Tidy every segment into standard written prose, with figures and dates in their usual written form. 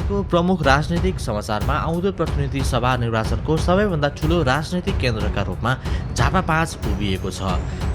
आजको प्रमुख राजनीतिक समाचारमा आउँदो प्रतिनिधि सभा निर्वाचनको सबैभन्दा ठूलो राजनीतिक केन्द्रका रूपमा झापा 5 उभिएको छ।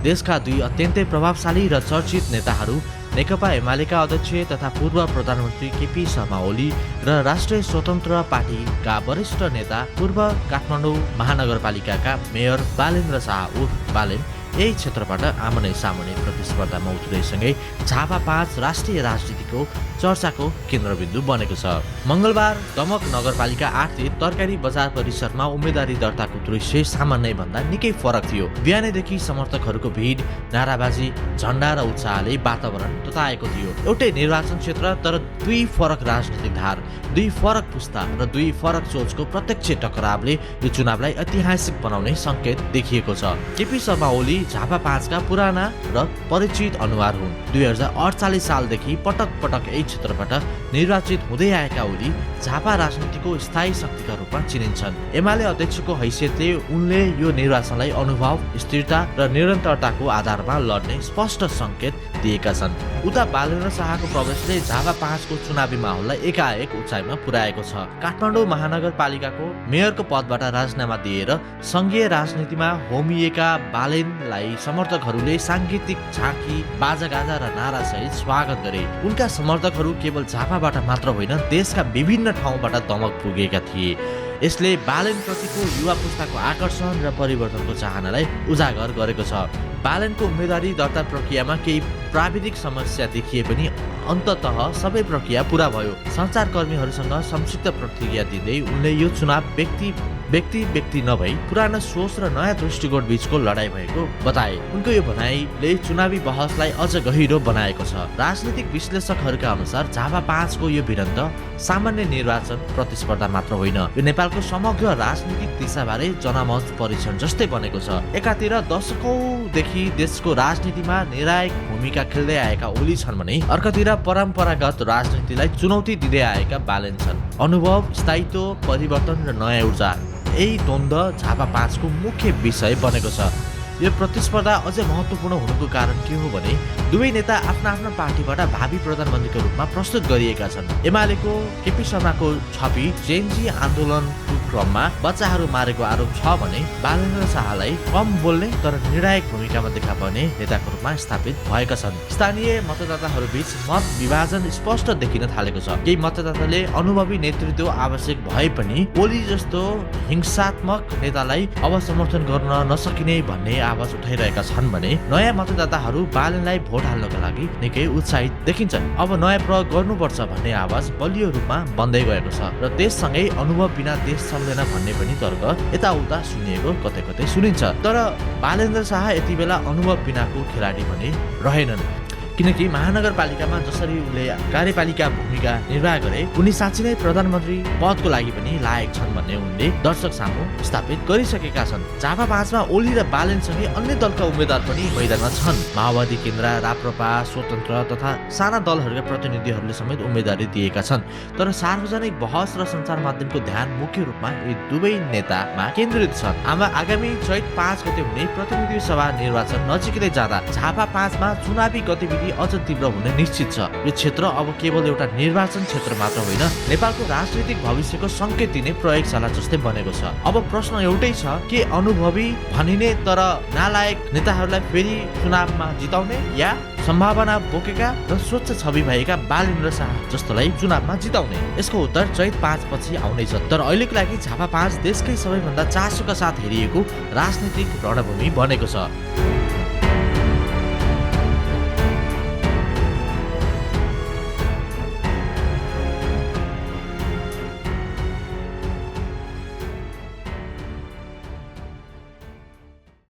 देशका दुई अत्यन्तै प्रभावशाली र चर्चित नेताहरू नेकपा एमालेका अध्यक्ष तथा पूर्व प्रधानमन्त्री केपी शर्मा ओली र राष्ट्रिय स्वतन्त्र पार्टीका वरिष्ठ नेता पूर्व काठमाडौँ महानगरपालिकाका मेयर बालेन्द्र शाह उर्फ बालेन यही क्षेत्रबाट आमनै सामने प्रतिस्पर्धामा उत्रिएसँगै झापा 5 राष्ट्रिय राजनीतिको चर्चाको केन्द्रबिन्दु बनेको छ। मंगलबार दमक नगरपालिका 8 तरकारी बजार परिसरमा उम्मेदवारी दर्ताको दृश्य सामान्य भन्दा निकै फरक थियो। बिहानैदेखि समर्थकहरूको भिड, नाराबाजी, झण्डा र उत्साहले वातावरण तताएको थियो। एउटै निर्वाचन क्षेत्र तर दुई फरक राजनीतिक धार, दुई फरक पुस्ता र दुई फरक सोचको प्रत्यक्ष टकरावले यो चुनावलाई ऐतिहासिक बनाउने संकेत देखिएको छ। केपी शर्मा ओली झापा 5 का पुराना र परिचित अनुहार हुन्। 2048 सालदेखि पटक पटक यही क्षेत्रबाट निर्वाचित हुँदै आएका ओली झापा राजनीतिको स्थायी शक्तिका रूपमा चिनिन्छन्। एमाले अध्यक्षको हैसियतले उनले यो निर्वाचनलाई अनुभव, स्थिरता र निरन्तरताको आधारमा लड्ने स्पष्ट संकेत दिएका छन्। उता बालेन्द्र शाहको प्रवेशले झापा 5 को चुनावी माहौललाई एकाएक उचाइमा पुर्याएको छ। काठमाडौँ महानगरपालिकाको मेयरको पदबाट राजीनामा दिएर संघीय राजनीतिमा होमिएका बालेनलाई समर्थकहरूले सांगीतिक झाँकी, बाजागाजा र नारासहित स्वागत गरे। उनका समर्थकहरू केवल झापाबाट मात्र होइन, देशका विभिन्न ठाउँबाट दमक पुगेका थिए। यसले बालेन प्रतिको युवा पुस्ताको आकर्षण र परिवर्तनको चाहनालाई उजागर गरेको छ। बालेनको उम्मेदवारी दर्ता प्रक्रियामा केही प्राविधिक समस्या देखिए पनि अन्ततः सबै प्रक्रिया पूरा भयो। सञ्चारकर्मीहरूसँग संक्षिप्त प्रतिक्रिया दिँदै उनले यो चुनाव व्यक्ति नभई पुरानो सोच र नयाँ दृष्टिकोण बीचको लडाई भएको बताए। उनको यो भनाइले चुनावी बहसलाई अझ गहिरो बनाएको छ। राजनीतिक विश्लेषकहरूका अनुसार झापा 5 को यो भिडन्त सामान्य निर्वाचन प्रतिस्पर्धा मात्र होइन, यो नेपालको समग्र राजनीतिक दिशाबारे जनमत परीक्षण जस्तै बनेको छ। एकातिर दशकौंदेखि देशको राजनीतिमा निर्णायक भूमिका खेल्दै आएका ओली छन् भने अर्कातिर परम्परागत राजनीतिलाई चुनौती दिँदै आएका बालेन छन्। अनुभव, स्थायित्व, परिवर्तन र नयाँ ऊर्जा, यही द्वन्द्व झापा 5 को मुख्य विषय बनेको छ। यो प्रतिस्पर्धा अझै महत्त्वपूर्ण हुनुको कारण के हो भने दुवै नेता आफ्ना आफ्ना पार्टीबाट भावी प्रधानमन्त्रीको रूपमा प्रस्तुत गरिएका छन्। एमालेको केपी शर्माको छवि जेनजी आन्दोलनको क्रममा बच्चाहरू मारेको आरोप छ भने बालेन्द्र शाहलाई कम बोल्ने तर निर्णायक भूमिकामा देखा पर्ने नेताको रूपमा स्थापित भएका छन्। स्थानीय मतदाताहरू बीच मत विभाजन स्पष्ट देखिन थालेको छ। केही मतदाताले अनुभवी नेतृत्व आवश्यक भए पनि ओली जस्तो हिंसात्मक नेतालाई अब समर्थन गर्न नसकिने भन्ने आवाज उठाइरहेका छन् भने नयाँ मतदाताहरू बालेनलाई भोट हाल्नका लागि निकै उत्साहित देखिन्छन्। अब नयाँ प्रयोग गर्नुपर्छ भन्ने आवाज बलियो रूपमा बन्दै गएको छ र त्यससँगै अनुभव बिना देश चल्दैन भन्ने पनि तर्क यताउता सुनिएको कतै कतै सुनिन्छ। तर बालेन्द्र शाह यति बेला अनुभव बिनाको खेलाडी भने रहेनन्, किनकि महानगरपालिकामा जसरी उनले कार्यपालिका भूमिका निर्वाह गरे उनी साँच्चै नै प्रधानमन्त्री पदको लागि पनि लायक छन् भन्ने उनले दर्शक सामु स्थापित गरिसकेका छन्। झापा 5 मा ओली र बालेनसँगै अन्य दलका उम्मेद्वार पनि मैदानमा छन्। माओवादी केन्द्र, राप्रपा, स्वतन्त्र तथा साना दलहरूका प्रतिनिधिहरूले समेत उम्मेदवारी दिएका छन्। तर सार्वजनिक बहस र सञ्चार माध्यमको ध्यान मुख्य रूपमा यी दुवै नेतामा केन्द्रित छन्। आगामी चैत 5 गते हुने प्रतिनिधि सभा निर्वाचन नजिकै जाँदा झापा 5 मा चुनावी गतिविधि अझ तीव्र हुने निश्चित छ। यो क्षेत्र अब केवल एउटा निर्वाचन क्षेत्र मात्र होइन, नेपालको राजनीतिक भविष्यको संकेत दिने प्रयोगशाला जस्तै बनेको छ। अब प्रश्न एउटै छ, के अनुभवी भनिने तर नालायक नेताहरूलाई फेरि चुनावमा जिताउने या सम्भावना बोकेका र स्वच्छ छवि भएका बालेन्द्र शाह जस्तोलाई चुनावमा जिताउने? यसको उत्तर चैत 5 पछि आउनेछ। तर अहिलेको लागि झापा 5 देशकै सबैभन्दा चासोका साथ हेरिएको राजनीतिक रणभूमि बनेको छ।